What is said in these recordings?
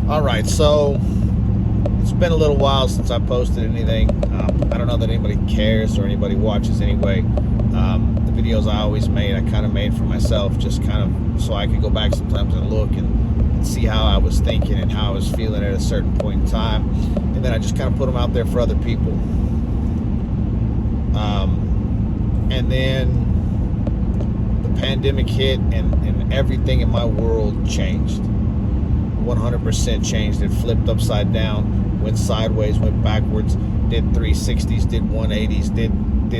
All right, so it's been a little while since I posted anything. I don't know that anybody cares or anybody watches anyway. The videos I always made, I kind of made for myself, just kind of so I could go back sometimes and look and see how I was thinking and how I was feeling at a certain point in time. And then I just kind of put them out there for other people. And then the pandemic hit and everything in my world changed. 100% changed. It flipped upside down, went sideways, went backwards, did 360s, did 180s, did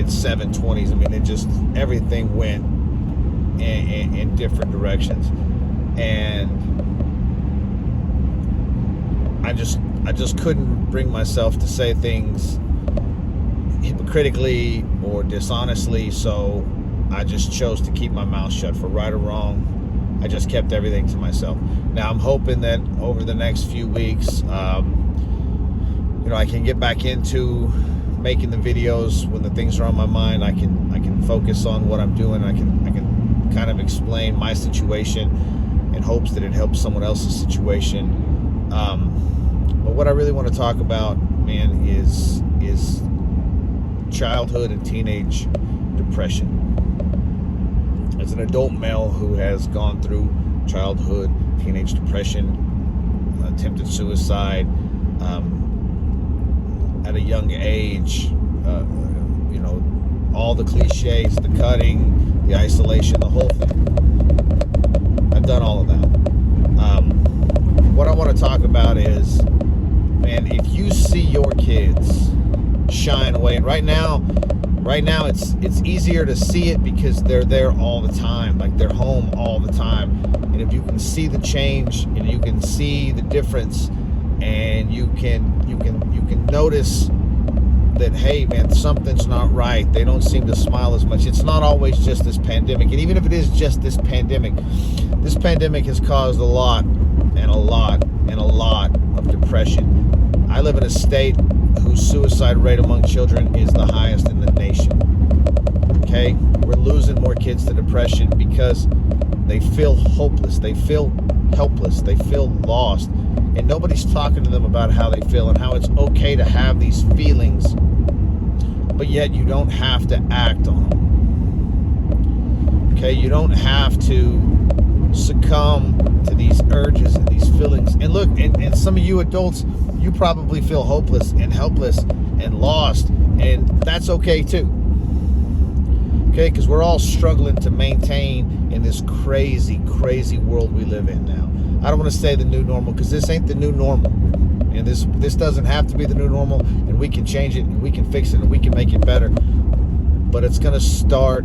720s. I mean, it just, everything went in different directions. And I just couldn't bring myself to say things hypocritically or dishonestly, so I just chose to keep my mouth shut. For right or wrong, I just kept everything to myself. Now I'm hoping that over the next few weeks, I can get back into making the videos when the things are on my mind. I can focus on what I'm doing. I can kind of explain my situation in hopes that it helps someone else's situation. But what I really want to talk about, man, is childhood and teenage depression. As an adult male who has gone through childhood, teenage depression, attempted suicide at a young age, all the cliches, the cutting, the isolation, the whole thing. I've done all of that. What I want to talk about is, man, if you see your kids shine away, and right now it's easier to see it because they're there all the time, like they're home all the time. And if you can see the change and you can see the difference, and you can notice that, hey man, something's not right. They don't seem to smile as much. It's not always just this pandemic. And even if it is just this pandemic has caused a lot of depression. I live in a state whose suicide rate among children is the highest in the nation. Okay? We're losing more kids to depression because they feel hopeless, they feel helpless, they feel lost, and nobody's talking to them about how they feel and how it's okay to have these feelings, but yet you don't have to act on them. Okay? You don't have to succumb to these urges and these feelings. And look, and some of you adults, you probably feel hopeless and helpless and lost, and that's okay too. Okay, because we're all struggling to maintain in this crazy world we live in now. I don't want to say the new normal, because this ain't the new normal, and this doesn't have to be the new normal, and we can change it and we can fix it and we can make it better. But it's going to start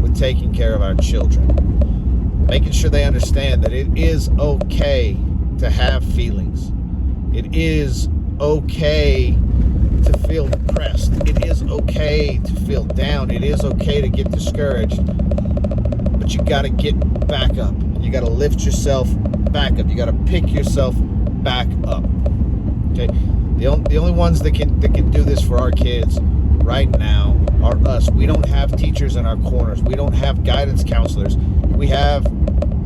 with taking care of our children, making sure they understand that it is okay to have feelings. It is okay to feel depressed. It is okay to feel down. It is okay to get discouraged. But you got to get back up. You got to lift yourself back up. You got to pick yourself back up. Okay? The only ones that can do this for our kids right now are us. We don't have teachers in our corners. We don't have guidance counselors. We have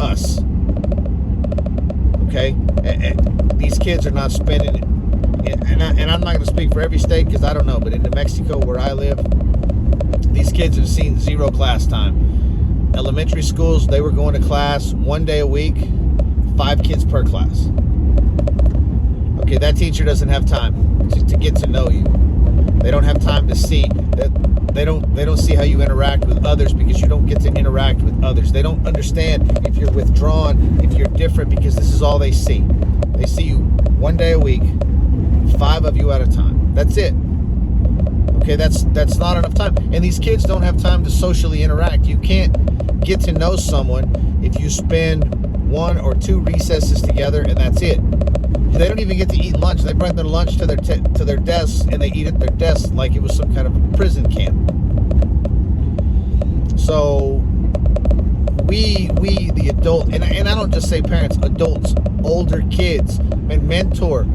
us. Okay? And these kids are not spending it. And I'm not going to speak for every state because I don't know, but in New Mexico where I live, these kids have seen zero class time. Elementary schools, they were going to class 1 day a week, 5 kids per class. Okay, that teacher doesn't have time to get to know you. They don't have time to see that. They don't see how you interact with others because you don't get to interact with others. They don't understand if you're withdrawn, if you're different, because this is all they see. They see you 1 day a week, 5 of you at a time. That's it. Okay, that's not enough time. And these kids don't have time to socially interact. You can't get to know someone if you spend 1 or 2 recesses together and that's it. They don't even get to eat lunch. They bring their lunch to their desks and they eat at their desks like it was some kind of a prison camp. So we the adult, and I don't just say parents, adults, older kids, and mentor.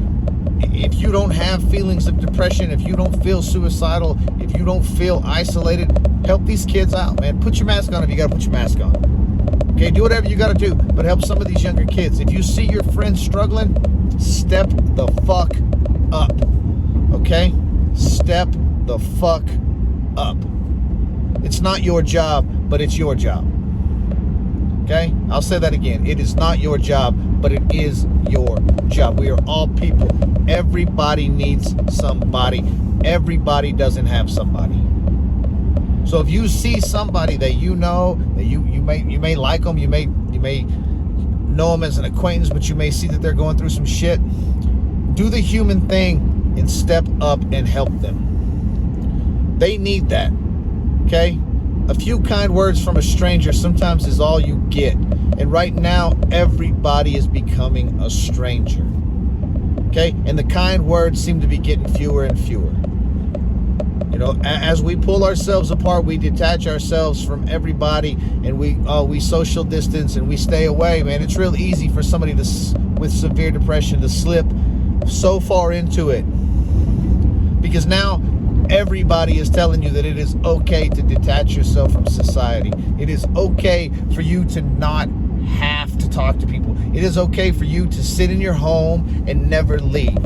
If you don't have feelings of depression, if you don't feel suicidal, if you don't feel isolated, help these kids out, man. Put your mask on if you got to put your mask on. Okay, do whatever you got to do, but help some of these younger kids. If you see your friends struggling, Step the fuck up. Okay? Step the fuck up. It's not your job, but it's your job. Okay? I'll say that again. It is not your job, but it is your job. We are all people. Everybody needs somebody. Everybody doesn't have somebody. So if you see somebody that you know, that you may like them, you may know them as an acquaintance, but you may see that they're going through some shit, do the human thing and step up and help them. They need that. Okay? A few kind words from a stranger sometimes is all you get. And right now, everybody is becoming a stranger. Okay? And the kind words seem to be getting fewer and fewer. You know, as we pull ourselves apart, we detach ourselves from everybody, and we social distance and we stay away, man. It's real easy for somebody with severe depression to slip so far into it. Because now everybody is telling you that it is okay to detach yourself from society. It is okay for you to not have to talk to people. It is okay for you to sit in your home and never leave.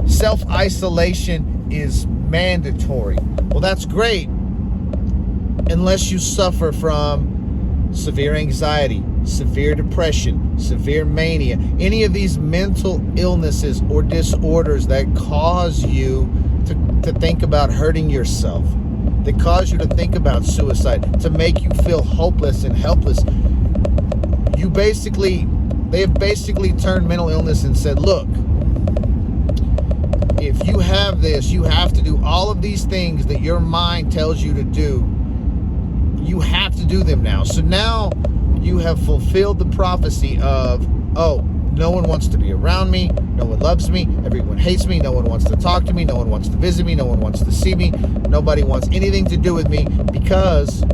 Self-isolation is mandatory. Well, that's great unless you suffer from severe anxiety, severe depression, severe mania, any of these mental illnesses or disorders that cause you to think about hurting yourself, that cause you to think about suicide, to make you feel hopeless and helpless. They have basically turned mental illness and said, look, if you have this, you have to do all of these things that your mind tells you to do. You have to do them now. So now you have fulfilled the prophecy of, oh, no one wants to be around me. No one loves me. Everyone hates me. No one wants to talk to me. No one wants to visit me. No one wants to see me. Nobody wants anything to do with me because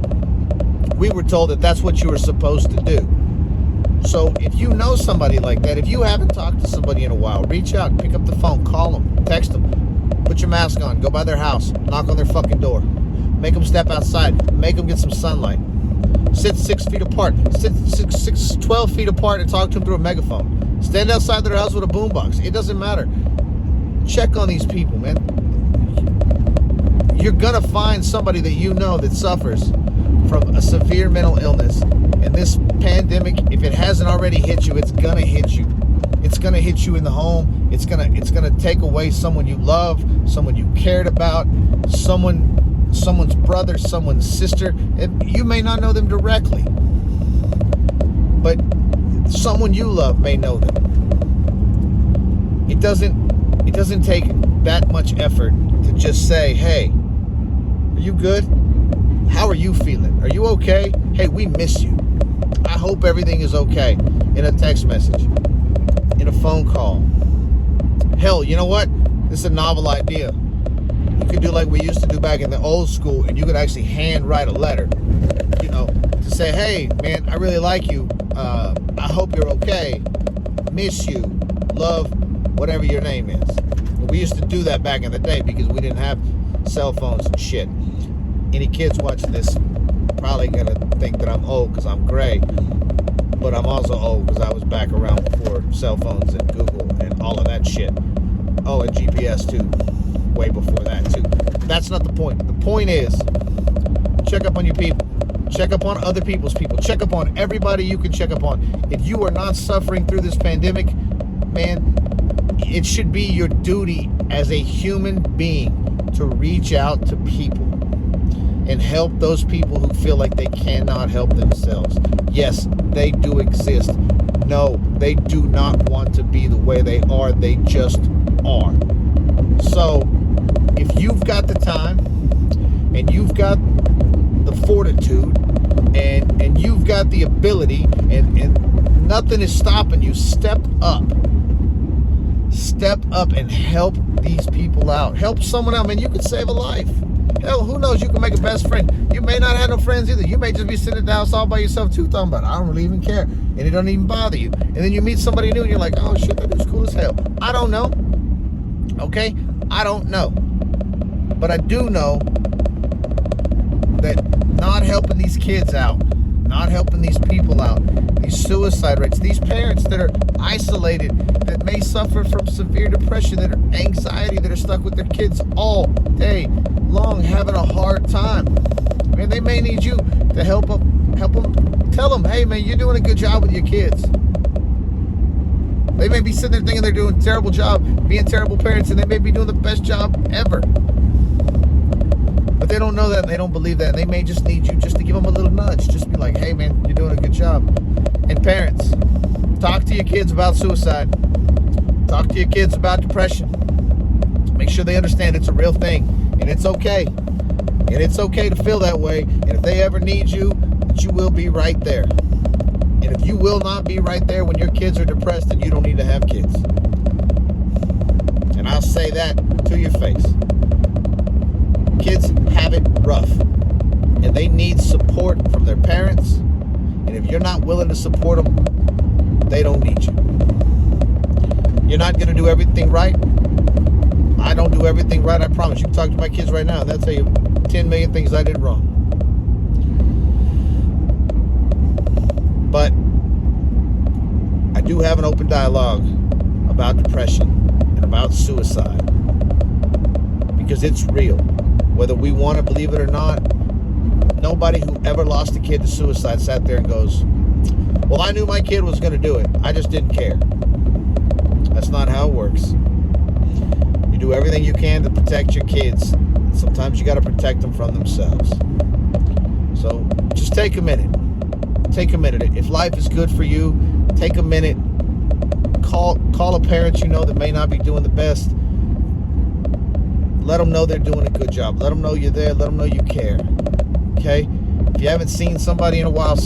we were told that that's what you were supposed to do. So if you know somebody like that, if you haven't talked to somebody in a while, reach out, pick up the phone, call them, text them, put your mask on, go by their house, knock on their fucking door, make them step outside, make them get some sunlight, sit 6 feet apart, sit 12 feet apart and talk to them through a megaphone, stand outside their house with a boombox. It doesn't matter. Check on these people, man. You're gonna find somebody that you know that suffers from a severe mental illness. And this pandemic, if it hasn't already hit you, it's gonna hit you. It's gonna hit you in the home. It's gonna take away someone you love, someone you cared about, someone's brother, someone's sister. You may not know them directly, but someone you love may know them. It doesn't take that much effort to just say, hey, are you good? How are you feeling? Are you okay? Hey, we miss you. I hope everything is okay. In a text message, in a phone call. Hell, you know what? This is a novel idea. You could do like we used to do back in the old school, and you could actually handwrite a letter, you know, to say, hey, man, I really like you. I hope you're okay. Miss you. Love, whatever your name is. We used to do that back in the day because we didn't have cell phones and shit. Any kids watching this probably gonna think that I'm old because I'm gray, but I'm also old because I was back around before cell phones and Google and all of that shit. Oh, and GPS too, way before that too. That's not the point. The point is, check up on your people. Check up on other people's people. Check up on everybody you can check up on. If you are not suffering through this pandemic, man, it should be your duty as a human being to reach out to people and help those people who feel like they cannot help themselves. Yes, they do exist. No, they do not want to be the way they are. They just are. So, if you've got the time and you've got the fortitude and you've got the ability and nothing is stopping you, step up. Step up and help these people out. Help someone out, man. You could save a life. Hell, who knows? You can make a best friend. You may not have no friends either. You may just be sitting down all by yourself too, talking about, I don't really even care. And it doesn't even bother you. And then you meet somebody new and you're like, oh shit, that dude's cool as hell. I don't know. Okay? I don't know. But I do know that not helping these kids out, not helping these people out, these suicide rates, these parents that are isolated, that may suffer from severe depression, that are anxiety, that are stuck with their kids all day long, having a hard time. Man, they may need you to help them, tell them, hey man, you're doing a good job with your kids. They may be sitting there thinking they're doing a terrible job, being terrible parents, and they may be doing the best job ever. But they don't know that, and they don't believe that. And they may just need you just to give them a little nudge. Just be like, hey man, you're doing a good job. And parents, talk to your kids about suicide. Talk to your kids about depression. Make sure they understand it's a real thing, and it's okay. And it's okay to feel that way. And if they ever need you, that you will be right there. And if you will not be right there when your kids are depressed, then you don't need to have kids. And I'll say that to your face. Kids have it rough, and they need support from their parents. And if you're not willing to support them, they don't need you. You're not going to do everything right. I don't do everything right, I promise. You can talk to my kids right now, and they'll tell you 10 million things I did wrong. But I do have an open dialogue about depression and about suicide, because it's real. Whether we want to believe it or not, nobody who ever lost a kid to suicide sat there and goes, well, I knew my kid was going to do it. I just didn't care. That's not how it works. You do everything you can to protect your kids. Sometimes you got to protect them from themselves. So just take a minute. Take a minute. If life is good for you, take a minute. Call a parent you know that may not be doing the best. Let them know they're doing a good job. Let them know you're there. Let them know you care. Okay? If you haven't seen somebody in a while,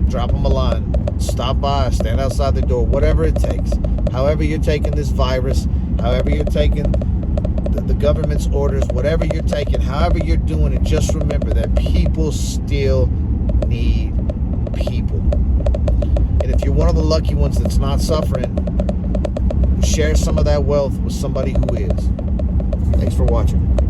drop them a line. Stop by. Stand outside the door. Whatever it takes. However you're taking this virus. However you're taking the government's orders. Whatever you're taking. However you're doing it. Just remember that people still need people. And if you're one of the lucky ones that's not suffering, share some of that wealth with somebody who is. Thanks for watching.